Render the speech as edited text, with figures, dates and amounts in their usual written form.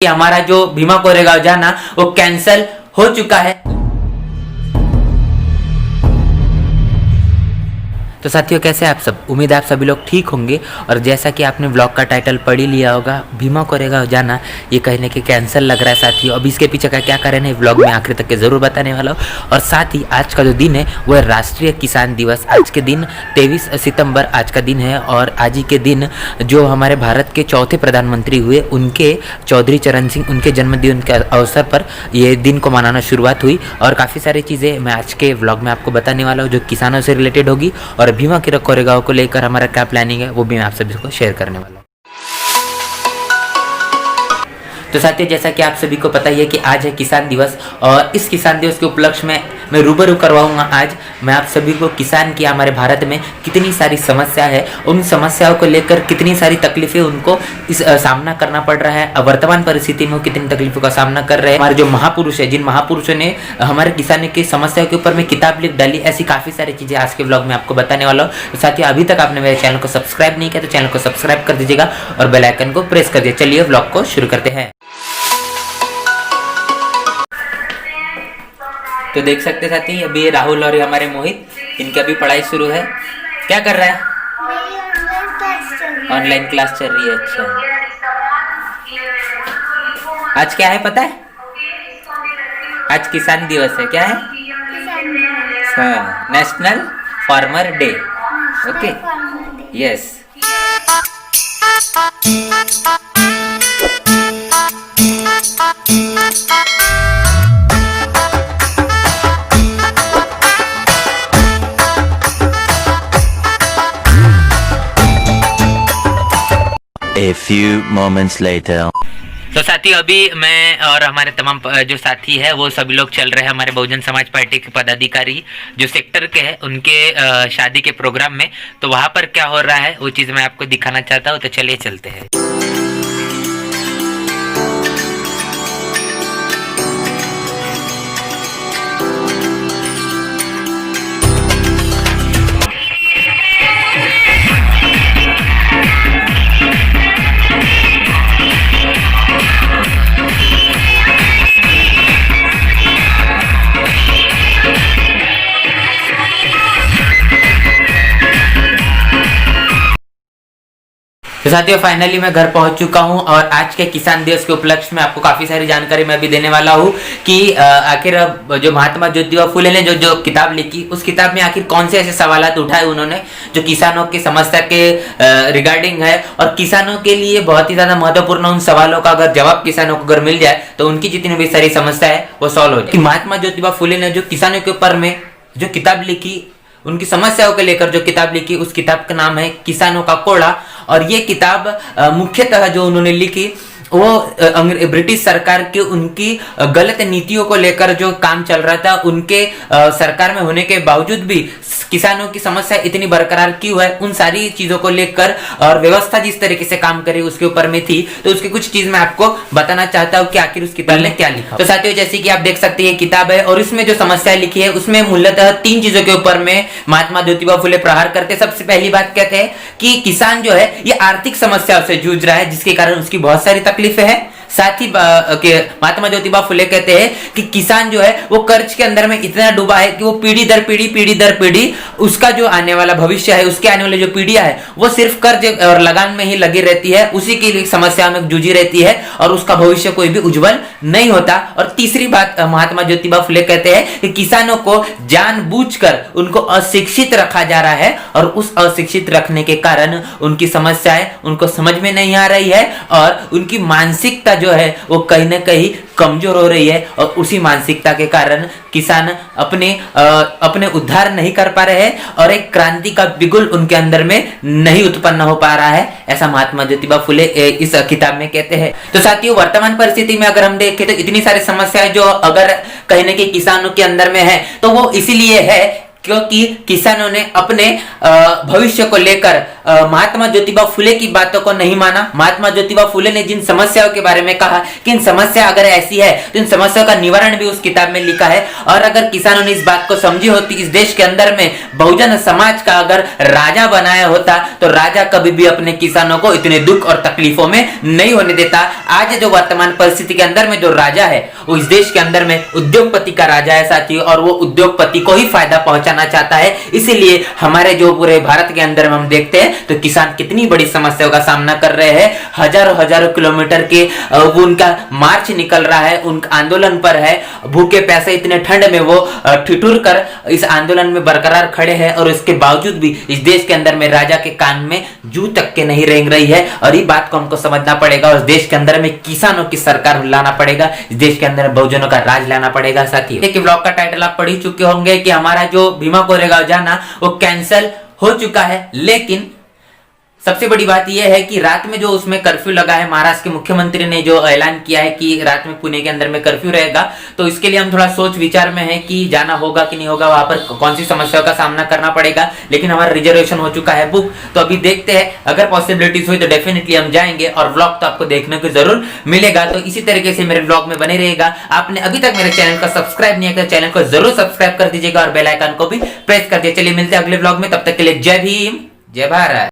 कि हमारा जो भीमा कोरेगांव जाना वो कैंसिल हो चुका है। तो साथियों कैसे आप सब, उम्मीद है आप सभी लोग ठीक होंगे। और जैसा कि आपने व्लॉग का टाइटल पढ़ ही लिया होगा, भीमा कोरेगांव जाना ये कहीं ना कहीं कैंसिल लग रहा है साथियों। अब इसके पीछे का क्या कारण है व्लॉग में आखिर तक के ज़रूर बताने वाला हूँ। और साथ ही आज का जो दिन है वो है राष्ट्रीय किसान दिवस। आज के दिन 23 सितंबर आज का दिन है। और आज ही के दिन जो हमारे भारत के चौथे प्रधानमंत्री हुए उनके चौधरी चरण सिंह, उनके जन्मदिन के अवसर पर ये दिन को मनाना शुरुआत हुई। और काफ़ी सारी चीज़ें मैं आज के व्लॉग में आपको बताने वाला हूँ जो किसानों से रिलेटेड होगी। और भीमा कोरेगांव को लेकर हमारा क्या प्लानिंग है वो भी मैं आप सभी को शेयर करने वाला हूँ। तो साथियों जैसा कि आप सभी को पता ही है कि आज है किसान दिवस। और इस किसान दिवस के उपलक्ष्य में मैं रूबरू करवाऊंगा आज मैं आप सभी को किसान की हमारे भारत में कितनी सारी समस्या है, उन समस्याओं को लेकर कितनी सारी तकलीफें उनको इस सामना करना पड़ रहा है। वर्तमान परिस्थिति में कितनी तकलीफों का सामना कर रहे हैं। हमारे जो महापुरुष है, जिन महापुरुषों ने हमारे किसानों की समस्याओं के ऊपर में किताब लिख डाली, ऐसी काफ़ी सारी चीज़ें आज के ब्लॉग में आपको बताने वाला हूँ। तो साथियों अभी तक आपने मेरे चैनल को सब्सक्राइब नहीं किया तो चैनल को सब्सक्राइब कर दीजिएगा और बेल आइकन को प्रेस कर दीजिए। चलिए ब्लॉग को शुरू करते हैं। तो देख सकते साथी अभी राहुल और हमारे मोहित, इनकी अभी पढ़ाई शुरू है। क्या कर रहा है? ऑनलाइन क्लास चल रही है। अच्छा, आज क्या है पता है? आज किसान दिवस है। क्या है? हाँ, national farmer day. Okay, yes. A few moments later. तो साथी अभी मैं और हमारे तमाम जो साथी है वो सभी लोग चल रहे हैं हमारे बहुजन समाज पार्टी के पदाधिकारी जो सेक्टर के हैं उनके शादी के प्रोग्राम में। तो वहाँ पर क्या हो रहा है वो चीज़ मैं आपको दिखाना चाहता हूँ। तो चलिए चलते हैं। तो साथियों फाइनली मैं घर पहुंच चुका हूं और आज के किसान दिवस के उपलक्ष्य में आपको काफी सारी जानकारी मैं भी देने वाला हूं कि आखिर जो महात्मा ज्योतिबा फुले ने जो किताब लिखी उस किताब में आखिर कौन से ऐसे सवालात उठाए उन्होंने जो किसानों की समस्या के रिगार्डिंग है। और किसानों के लिए बहुत ही ज्यादा महत्वपूर्ण उन सवालों का अगर जवाब किसानों को अगर मिल जाए तो उनकी जितनी भी सारी समस्या है वो सॉल्व हो जाए। महात्मा ज्योतिबा फुले ने जो किसानों के ऊपर में जो किताब लिखी, उनकी समस्याओं को लेकर जो किताब लिखी, उस किताब का नाम है किसानों का कोड़ा। और ये किताब मुख्यतः जो उन्होंने लिखी वो ब्रिटिश सरकार के उनकी गलत नीतियों को लेकर जो काम चल रहा था, उनके सरकार में होने के बावजूद भी किसानों की समस्या इतनी बरकरार क्यों है, उन सारी चीजों को लेकर और व्यवस्था जिस तरीके से काम करे उसके ऊपर में थी। तो उसकी कुछ चीज मैं आपको बताना चाहता हूँ कि आखिर उस किताब ने क्या लिखा। तो साथियों जैसे कि आप देख सकते हैं किताब है और इसमें जो समस्या लिखी है उसमें मूलतः 3 चीजों के ऊपर में महात्मा ज्योतिबा फुले प्रहार करते। सबसे पहली बात कहते हैं कि किसान जो है ये आर्थिक समस्याओं से जूझ रहा है जिसके कारण उसकी बहुत सारी तकलीफें हैं। साथ ही महात्मा ज्योतिबा फुले कहते हैं कि किसान जो है वो कर्ज के अंदर में इतना डूबा है कि वो पीढ़ी दर पीढ़ी उसका जो आने वाला भविष्य है, उसके आने वाली जो पीढ़ियां है वो सिर्फ कर्ज और लगान में ही लगी रहती है, उसी की समस्या में जूझी रहती है और उसका भविष्य कोई भी उज्जवल नहीं होता। और तीसरी बात महात्मा ज्योतिबा फुले कहते हैं कि किसानों को जानबूझकर उनको अशिक्षित रखा जा रहा है और उस अशिक्षित रखने के कारण उनकी समस्याएं उनको समझ में नहीं आ रही है और उनकी मानसिकता जो है वो कहीं ना कहीं कमजोर हो रही है। और उसी मानसिकता के कारण किसान अपने उद्धार नहीं कर पा रहे हैं और एक क्रांति का बिगुल उनके अंदर में नहीं उत्पन्न हो पा रहा है, ऐसा महात्मा ज्योतिबा फुले इस किताब में कहते हैं। तो साथियों वर्तमान परिस्थिति में अगर हम देखें तो इतनी सारी समस्याएं जो अगर कहीं ना कहीं किसानों के अंदर में है तो वो इसीलिए है क्योंकि किसानों ने अपने भविष्य को लेकर महात्मा ज्योतिबा फुले की बातों को नहीं माना। महात्मा ज्योतिबा फुले ने जिन समस्याओं के बारे में कहा कि इन समस्या अगर ऐसी है तो इन समस्याओं का निवारण भी उस किताब में लिखा है। और अगर किसानों ने इस बात को समझी होती, इस देश के अंदर में बहुजन समाज का अगर राजा बनाया होता तो राजा कभी भी अपने किसानों को इतने दुख और तकलीफों में नहीं होने देता। आज जो वर्तमान परिस्थिति के अंदर में जो राजा है वो इस देश के अंदर में उद्योगपति का राजा है साथियों, और वो उद्योगपति को ही फायदा पहुंचाना चाहता है। इसीलिए हमारे जो पूरे भारत के अंदर में हम देखते हैं तो किसान कितनी बड़ी समस्याओं का सामना कर रहे हैं। हजारों हजारों किलोमीटर के वो उनका मार्च निकल रहा है, उनका आंदोलन पर है, भूखे प्यासे इतने ठंड में वो ठिठुर कर इस आंदोलन में बरकरार खड़े हैं। और इसके बावजूद भी इस देश के अंदर में राजा के कान में जू तक के नहीं रेंग रही है। और ये बात को हमको समझना पड़ेगा। उस देश के अंदर में किसानों की सरकार लाना पड़ेगा, इस देश के अंदर बहुजनों का राज लाना पड़ेगा साथियों। देखिए ब्लॉग का टाइटल आप पढ़ ही चुके होंगे कि हमारा जो भीमा कोरेगांव जाना वो कैंसिल हो चुका है। लेकिन सबसे बड़ी बात यह है कि रात में जो उसमें कर्फ्यू लगा है, महाराष्ट्र के मुख्यमंत्री ने जो ऐलान किया है कि रात में पुणे के अंदर में कर्फ्यू रहेगा, तो इसके लिए हम थोड़ा सोच विचार में है कि जाना होगा कि नहीं होगा, वहां पर कौन सी समस्याओं का सामना करना पड़ेगा। लेकिन हमारा रिजर्वेशन हो चुका है बुक, तो अभी देखते हैं, अगर पॉसिबिलिटीज हुई तो डेफिनेटली हम जाएंगे और व्लॉग तो आपको देखने को जरूर मिलेगा। तो इसी तरीके से मेरे व्लॉग में बने रहेगा। आपने अभी तक मेरे चैनल को सब्सक्राइब नहीं किया तो चैनल को जरूर सब्सक्राइब कर दीजिएगा और बेल आइकन को भी प्रेस कर दिए। चलिए मिलते हैं अगले व्लॉग में, तब तक के लिए जय भीम, जय भारत।